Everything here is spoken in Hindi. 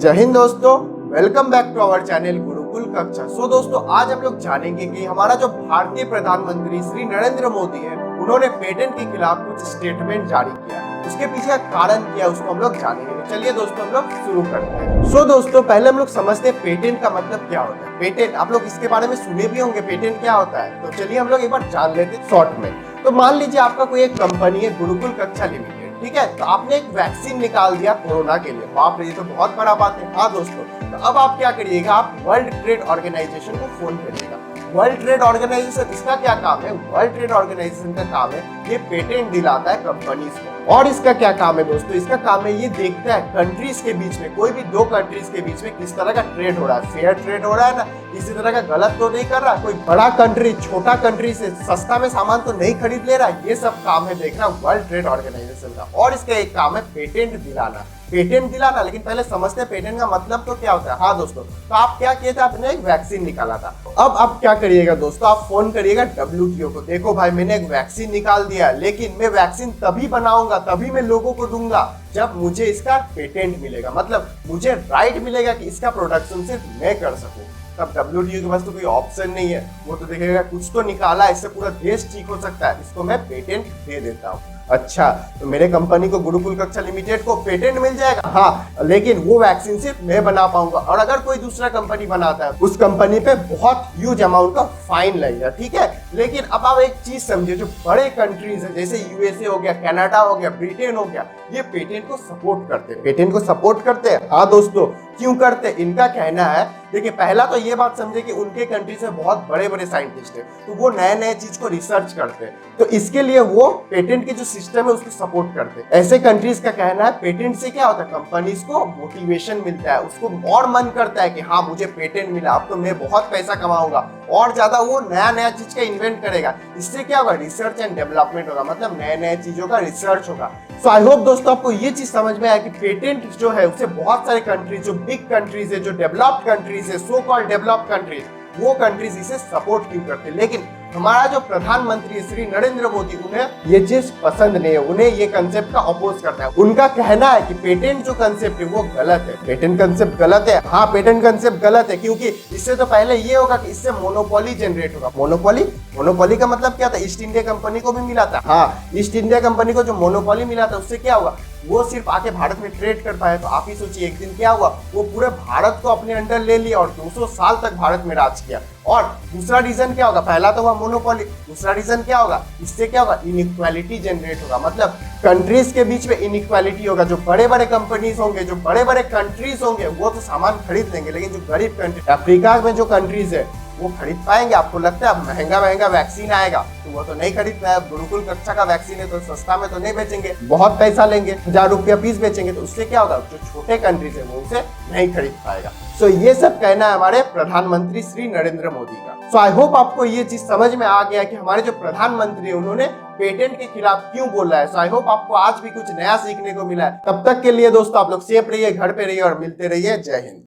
जय हिंद दोस्तों, welcome back to our channel Gurukul Kaksha. दोस्तों आज हम लोग जानेंगे कि हमारा जो भारतीय प्रधानमंत्री श्री नरेंद्र मोदी है, उन्होंने पेटेंट के खिलाफ कुछ स्टेटमेंट जारी किया। उसके पीछे का कारण क्या है उसको हम लोग जानेंगे। तो चलिए दोस्तों हम लोग शुरू करते हैं। दोस्तों पहले हम लोग समझते हैं पेटेंट का मतलब क्या होता है। पेटेंट आप लोग इसके बारे में सुने भी होंगे, पेटेंट क्या होता है। तो चलिए हम लोग एक बार जान लेते हैं शॉर्ट में। तो मान लीजिए आपका कोई एक कंपनी है गुरुकुल कक्षा लिमिटेड, ठीक है। तो आपने एक वैक्सीन निकाल दिया कोरोना के लिए। बाप रे, ये तो बहुत बड़ा बात है। हाँ दोस्तों, तो अब आप क्या करिएगा, आप वर्ल्ड ट्रेड ऑर्गेनाइजेशन को फोन करिएगा। वर्ल्ड ट्रेड ऑर्गेनाइजेशन, इसका क्या काम है? वर्ल्ड ट्रेड ऑर्गेनाइजेशन का काम है ये पेटेंट दिलाता है कंपनीज को। और इसका क्या काम है दोस्तों? इसका काम है ये देखता है कंट्रीज के बीच में, कोई भी दो कंट्रीज के बीच में किस तरह का ट्रेड हो रहा है, फेयर ट्रेड हो रहा है ना, किसी तरह का गलत तो नहीं कर रहा, कोई बड़ा कंट्री छोटा कंट्री से सस्ता में सामान तो नहीं खरीद ले रहा। ये सब काम है देखना वर्ल्ड ट्रेड ऑर्गेनाइजेशन का। और इसका एक काम है पेटेंट दिलाना। पेटेंट दिलाना, लेकिन पहले समझते हैं पेटेंट का मतलब तो क्या होता है। हाँ दोस्तों, तो आप क्या किए थे, आपने एक वैक्सीन निकाला था। अब आप क्या करिएगा दोस्तों, आप फोन करिएगा WTO को। देखो भाई, मैंने एक वैक्सीन निकाल दिया, लेकिन मैं वैक्सीन तभी बनाऊंगा, तभी मैं लोगों को दूंगा जब मुझे इसका पेटेंट मिलेगा। मतलब मुझे राइट मिलेगा कि इसका प्रोडक्शन सिर्फ मैं कर सकूं। तब WTO के पास तो कोई ऑप्शन नहीं है, वो तो देखेगा कुछ तो निकाला, इससे पूरा देश ठीक हो सकता है, इसको मैं पेटेंट दे देता हूँ। अच्छा, तो मेरे कंपनी को गुरुकुल कक्षा लिमिटेड को पेटेंट मिल जाएगा। हाँ, लेकिन वो वैक्सीन सिर्फ मैं बना पाऊंगा, और अगर कोई दूसरा कंपनी बनाता है उस कंपनी पे बहुत ह्यूज अमाउंट का फाइन लगेगा, ठीक है। लेकिन अब आप एक चीज समझिए, जो बड़े कंट्रीज है जैसे USA हो गया, कनाडा हो गया, ब्रिटेन हो गया, ये पेटेंट को सपोर्ट करते हैं। पेटेंट को सपोर्ट करते हैं। हाँ दोस्तों, क्यों करते हैं? इनका कहना है, देखिए पहला तो ये बात समझे कि उनके कंट्री से बहुत बड़े बड़े साइंटिस्ट हैं, तो वो नए नए चीज को रिसर्च करते हैं, तो इसके लिए वो पेटेंट के जो सिस्टम है उसको सपोर्ट करते हैं। ऐसे कंट्रीज का कहना है पेटेंट से क्या होता है, कंपनीज को मोटिवेशन मिलता है, उसको और मन करता है कि हाँ मुझे पेटेंट मिला, अब तो मैं बहुत पैसा कमाऊंगा, और ज्यादा वो नया नया चीज का इन्वेंट करेगा। इससे क्या होगा, रिसर्च एंड डेवलपमेंट होगा, मतलब नए नए चीजों का रिसर्च होगा। सो आई होप दोस्तों आपको ये चीज समझ में आया कि पेटेंट जो है उससे बहुत सारे कंट्रीज, जो बिग कंट्रीज है, जो डेवलप्ड कंट्रीज है, सो कॉल्ड डेवलप्ड कंट्रीज, वो कंट्रीज इसे सपोर्ट क्यों करते हैं। लेकिन हमारा जो प्रधानमंत्री श्री नरेंद्र मोदी, उन्हें ये चीज पसंद नहीं है, उन्हें ये कंसेप्ट का अपोज करता है। उनका कहना है कि पेटेंट जो कंसेप्ट है वो गलत है, पेटेंट कंसेप्ट गलत है। हाँ, पेटेंट कंसेप्ट गलत है, क्योंकि इससे तो पहले ये होगा कि इससे मोनोपोली जनरेट होगा। मोनोपोली का मतलब क्या था, ईस्ट इंडिया कंपनी को भी मिला था। हाँ, ईस्ट इंडिया कंपनी को जो मोनोपोली मिला था, उससे क्या होगा, वो सिर्फ आके भारत में ट्रेड कर पाए। तो आप ही सोचिए, एक दिन क्या हुआ, वो पूरे भारत को अपने अंडर ले लिया और 200 साल तक भारत में राज किया। और दूसरा रीजन क्या होगा, पहला तो हुआ मोनोपोली, दूसरा रीजन क्या होगा, इससे क्या होगा, इनइक्वालिटी जनरेट होगा। मतलब कंट्रीज के बीच में इनइक्वालिटी होगा। जो बड़े बड़े कंपनीज होंगे, जो बड़े बड़े कंट्रीज होंगे, वो तो सामान खरीद लेंगे, लेकिन जो गरीब कंट्री, अफ्रीका में जो कंट्रीज है, वो खरीद पाएंगे? आपको लगता है अब महंगा महंगा वैक्सीन आएगा तो वो तो नहीं खरीद पाए। गुरुकुल कक्षा का वैक्सीन है तो सस्ता में तो नहीं बेचेंगे, बहुत पैसा लेंगे, 1000 रुपया पीस बेचेंगे, तो उससे क्या होगा, जो छोटे कंट्रीज है वो उसे नहीं खरीद पाएगा। सो ये सब कहना है हमारे प्रधानमंत्री श्री नरेंद्र मोदी का। सो आई होप आपको ये चीज समझ में आ गया कि हमारे जो प्रधानमंत्री है उन्होंने पेटेंट के खिलाफ क्यों बोला है। सो आई होप आपको आज भी कुछ नया सीखने को मिला है। तब तक के लिए दोस्तों आप लोग सेफ रहिए, घर पे रहिए और मिलते रहिए। जय हिंद।